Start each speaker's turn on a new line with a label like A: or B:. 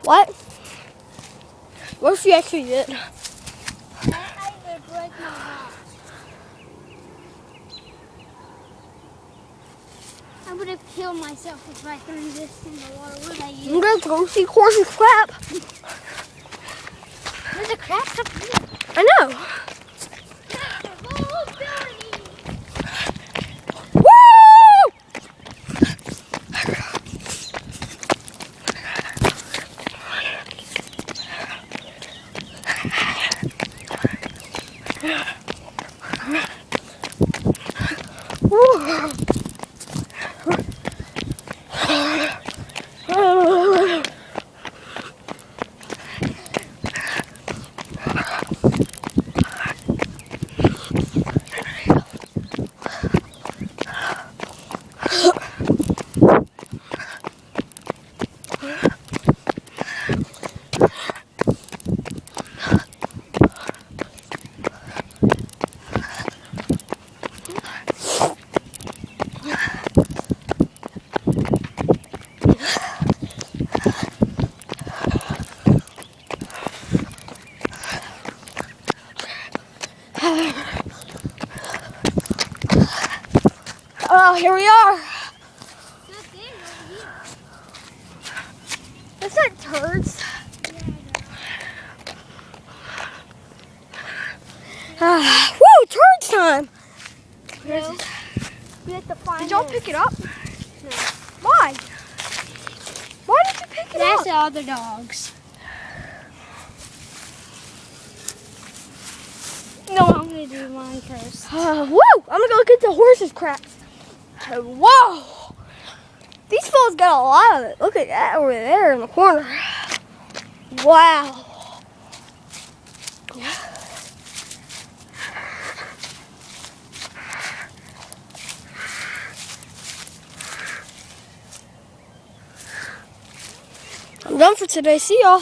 A: What? What if you actually did?
B: I would break my heart. I would have killed myself if I threw this in the water. What would I use?
A: I'm gonna go see horses crap.
B: There's a crap up here.
A: I know. Woo! Oh, here we are. That's not turds. Woo, turds time.
B: No. We have to find
A: Did y'all
B: it.
A: pick it up?
B: No.
A: Why? Why did you pick it
B: That's
A: up?
B: the other dogs. No, I'm gonna do mine first.
A: Woo! I'm gonna go get the horses craps. Whoa! These fellas got a lot of it. Look at that over there in the corner. Wow. I'm done for today. See y'all.